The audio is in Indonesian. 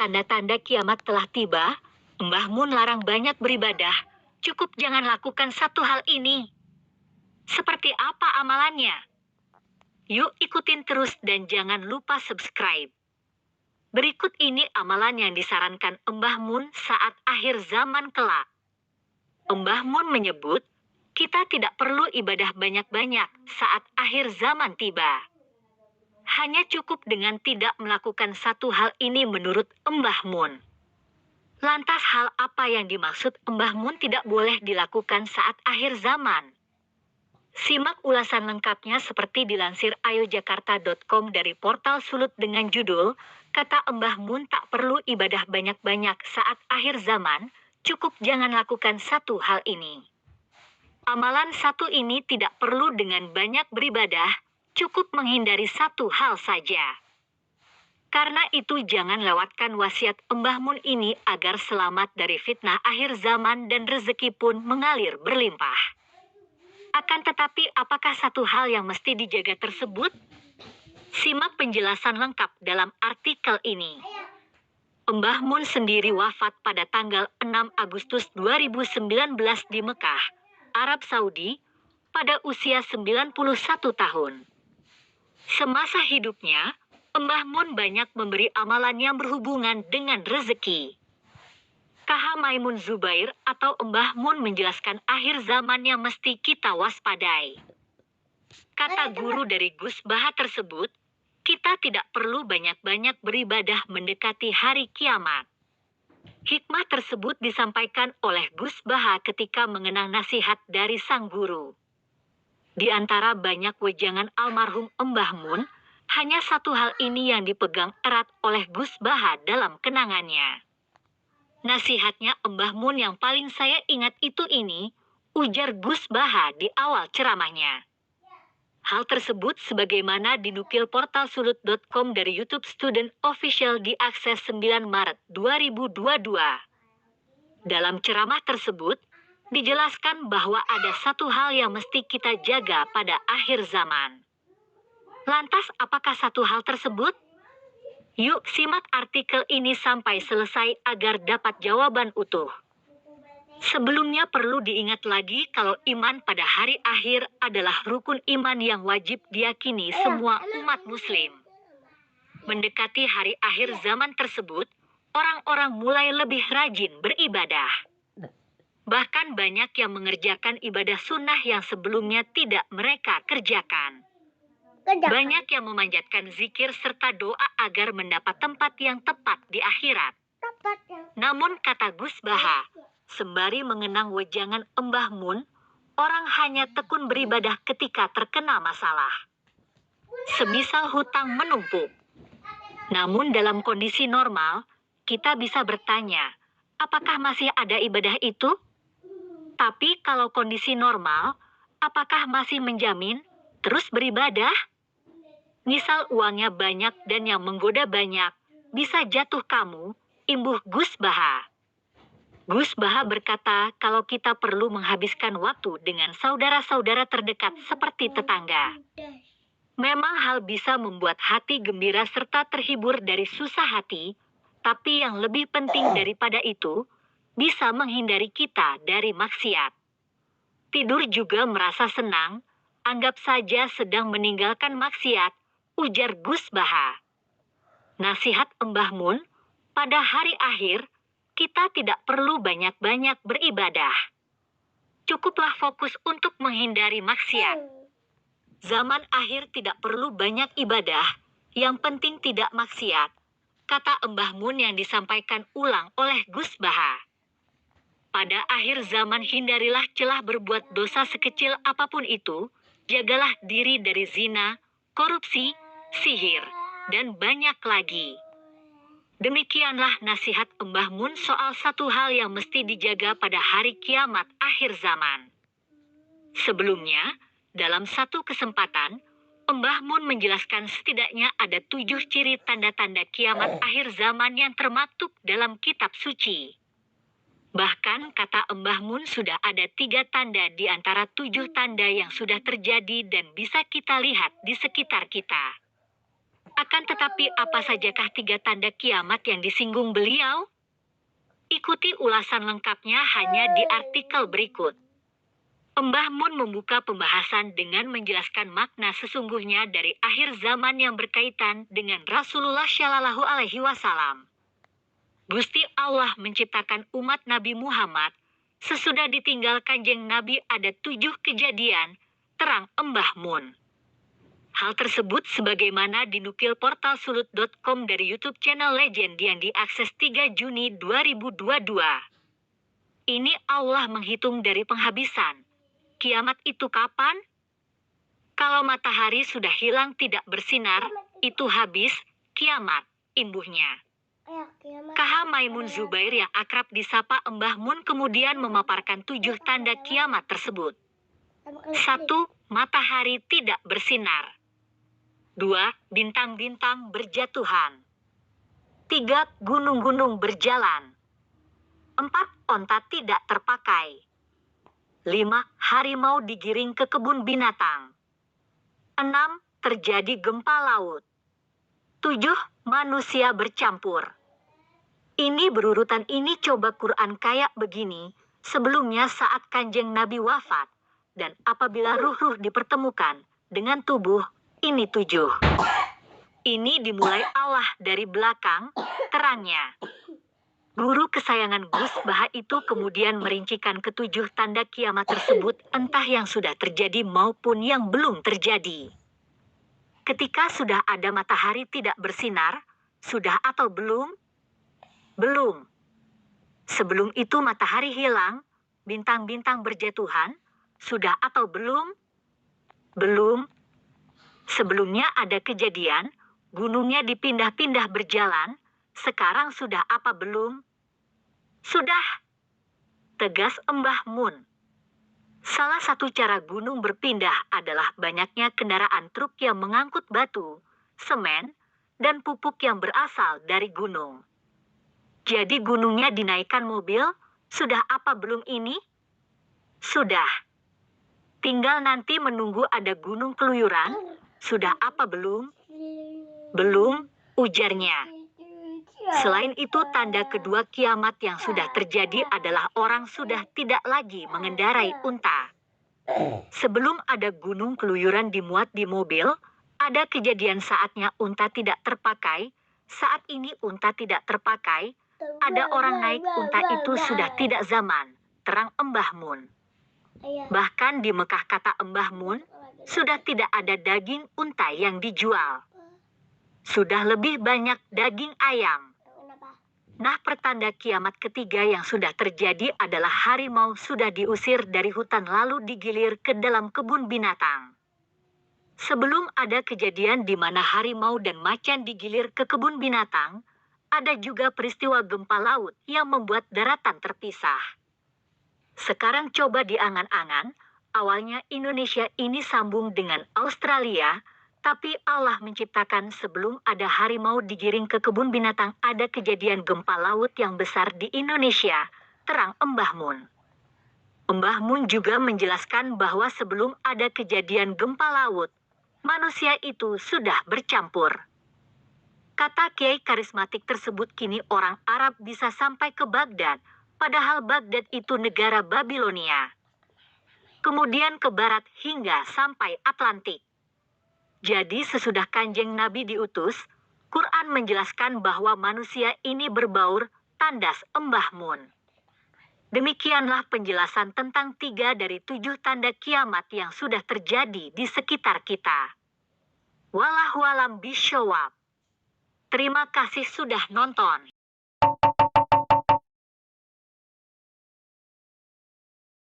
tanda-tanda kiamat telah tiba, Mbah Mun larang banyak beribadah, cukup jangan lakukan satu hal ini. Seperti apa amalannya? Yuk ikutin terus dan jangan lupa subscribe. Berikut ini amalan yang disarankan Mbah Mun saat akhir zaman kelak. Mbah Mun menyebut, kita tidak perlu ibadah banyak-banyak saat akhir zaman tiba. Hanya cukup dengan tidak melakukan satu hal ini menurut Mbah Mun. Lantas hal apa yang dimaksud Mbah Mun tidak boleh dilakukan saat akhir zaman? Simak ulasan lengkapnya seperti dilansir ayojakarta.com dari portal Sulut dengan judul, kata Mbah Mun tak perlu ibadah banyak-banyak saat akhir zaman, cukup jangan lakukan satu hal ini. Amalan satu ini tidak perlu dengan banyak beribadah, cukup menghindari satu hal saja. Karena itu jangan lewatkan wasiat Mbah Mun ini agar selamat dari fitnah akhir zaman dan rezeki pun mengalir berlimpah. Akan tetapi apakah satu hal yang mesti dijaga tersebut? Simak penjelasan lengkap dalam artikel ini. Mbah Mun sendiri wafat pada tanggal 6 Agustus 2019 di Mekah, Arab Saudi, pada usia 91 tahun. Semasa hidupnya, Mbah Mun banyak memberi amalan yang berhubungan dengan rezeki. KH Maimun Zubair atau Mbah Mun menjelaskan akhir zaman yang mesti kita waspadai. Kata guru dari Gus Baha tersebut, kita tidak perlu banyak-banyak beribadah mendekati hari kiamat. Hikmah tersebut disampaikan oleh Gus Baha ketika mengenang nasihat dari sang guru. Di antara banyak wejangan almarhum Mbah Mun, hanya satu hal ini yang dipegang erat oleh Gus Baha dalam kenangannya. Nasihatnya Mbah Mun yang paling saya ingat itu ini, ujar Gus Baha di awal ceramahnya. Hal tersebut sebagaimana dinukil portal sulut.com dari YouTube Student Official diakses 9 Maret 2022. Dalam ceramah tersebut, dijelaskan bahwa ada satu hal yang mesti kita jaga pada akhir zaman. Lantas apakah satu hal tersebut? Yuk simak artikel ini sampai selesai agar dapat jawaban utuh. Sebelumnya perlu diingat lagi kalau iman pada hari akhir adalah rukun iman yang wajib diyakini semua umat muslim. Mendekati hari akhir zaman tersebut, orang-orang mulai lebih rajin beribadah. Bahkan banyak yang mengerjakan ibadah sunnah yang sebelumnya tidak mereka kerjakan. Banyak yang memanjatkan zikir serta doa agar mendapat tempat yang tepat di akhirat. Namun kata Gus Baha, sembari mengenang wejangan Mbah Mun, orang hanya tekun beribadah ketika terkena masalah. Semisal hutang menumpuk. Namun dalam kondisi normal, kita bisa bertanya, apakah masih ada ibadah itu? Tapi kalau kondisi normal, apakah masih menjamin terus beribadah? Misal uangnya banyak dan yang menggoda banyak, bisa jatuh kamu, imbuh Gus Baha. Gus Baha berkata kalau kita perlu menghabiskan waktu dengan saudara-saudara terdekat seperti tetangga. Memang hal bisa membuat hati gembira serta terhibur dari susah hati, tapi yang lebih penting daripada itu, bisa menghindari kita dari maksiat. Tidur juga merasa senang, anggap saja sedang meninggalkan maksiat, ujar Gus Baha. Nasihat Mbah Mun, pada hari akhir, kita tidak perlu banyak-banyak beribadah. Cukuplah fokus untuk menghindari maksiat. Zaman akhir tidak perlu banyak ibadah, yang penting tidak maksiat, kata Mbah Mun yang disampaikan ulang oleh Gus Baha. Pada akhir zaman hindarilah celah berbuat dosa sekecil apapun itu, jagalah diri dari zina, korupsi, sihir, dan banyak lagi. Demikianlah nasihat Mbah Mun soal satu hal yang mesti dijaga pada hari kiamat akhir zaman. Sebelumnya, dalam satu kesempatan, Mbah Mun menjelaskan setidaknya ada 7 ciri tanda-tanda kiamat akhir zaman yang termaktub dalam kitab suci. Bahkan kata Mbah Mun sudah ada 3 tanda di antara 7 tanda yang sudah terjadi dan bisa kita lihat di sekitar kita. Akan tetapi apa sajakah 3 tanda kiamat yang disinggung beliau? Ikuti ulasan lengkapnya hanya di artikel berikut. Mbah Mun membuka pembahasan dengan menjelaskan makna sesungguhnya dari akhir zaman yang berkaitan dengan Rasulullah Shallallahu Alaihi Wasallam. Gusti Allah menciptakan umat Nabi Muhammad, sesudah ditinggal kanjeng Nabi ada 7 kejadian, terang Mbah Mun. Hal tersebut sebagaimana dinukil portal sulut.com dari YouTube channel Legend yang diakses 3 Juni 2022. Ini Allah menghitung dari penghabisan. Kiamat itu kapan? Kalau matahari sudah hilang tidak bersinar, itu habis, kiamat, imbuhnya. KH Maimun Zubair yang akrab disapa Mbah Mun kemudian memaparkan 7 tanda kiamat tersebut. 1. Matahari tidak bersinar. 2. Bintang-bintang berjatuhan. 3. Gunung-gunung berjalan. 4. Onta tidak terpakai. 5. Harimau digiring ke kebun binatang. 6. Terjadi gempa laut. 7. Manusia bercampur. Ini berurutan ini coba Quran kayak begini, sebelumnya saat kanjeng Nabi wafat, dan apabila ruh-ruh dipertemukan dengan tubuh, ini 7. Ini dimulai Allah dari belakang, terangnya. Guru kesayangan Gus Baha itu kemudian merincikan ketujuh tanda kiamat tersebut entah yang sudah terjadi maupun yang belum terjadi. Ketika sudah ada matahari tidak bersinar, sudah atau belum? Belum. Sebelum itu matahari hilang, bintang-bintang berjatuhan, sudah atau belum? Belum. Sebelumnya ada kejadian, gunungnya dipindah-pindah berjalan, sekarang sudah apa belum? Sudah. Tegas Mbah Mun. Salah satu cara gunung berpindah adalah banyaknya kendaraan truk yang mengangkut batu, semen, dan pupuk yang berasal dari gunung. Jadi gunungnya dinaikkan mobil, sudah apa belum ini? Sudah. Tinggal nanti menunggu ada gunung keluyuran, sudah apa belum? Belum, ujarnya. Selain itu tanda kedua kiamat yang sudah terjadi adalah orang sudah tidak lagi mengendarai unta. Sebelum ada gunung keluyuran dimuat di mobil, ada kejadian saatnya unta tidak terpakai, saat ini unta tidak terpakai, ada orang naik unta itu sudah tidak zaman, terang Mbah Mun. Bahkan di Mekah kata Mbah Mun, sudah tidak ada daging unta yang dijual. Sudah lebih banyak daging ayam. Nah, pertanda kiamat ketiga yang sudah terjadi adalah harimau sudah diusir dari hutan lalu digilir ke dalam kebun binatang. Sebelum ada kejadian di mana harimau dan macan digilir ke kebun binatang, ada juga peristiwa gempa laut yang membuat daratan terpisah. Sekarang coba diangan-angan, awalnya Indonesia ini sambung dengan Australia, tapi Allah menciptakan sebelum ada harimau digiring ke kebun binatang ada kejadian gempa laut yang besar di Indonesia, terang Mbah Mun. Mbah Mun juga menjelaskan bahwa sebelum ada kejadian gempa laut, manusia itu sudah bercampur. Kata kiai karismatik tersebut kini orang Arab bisa sampai ke Baghdad, padahal Baghdad itu negara Babilonia. Kemudian ke barat hingga sampai Atlantik. Jadi sesudah kanjeng Nabi diutus, Quran menjelaskan bahwa manusia ini berbaur, tandas Mbah Mun. Demikianlah penjelasan tentang 3 dari 7 tanda kiamat yang sudah terjadi di sekitar kita. Wallahu a'lam bishawab. Terima kasih sudah nonton.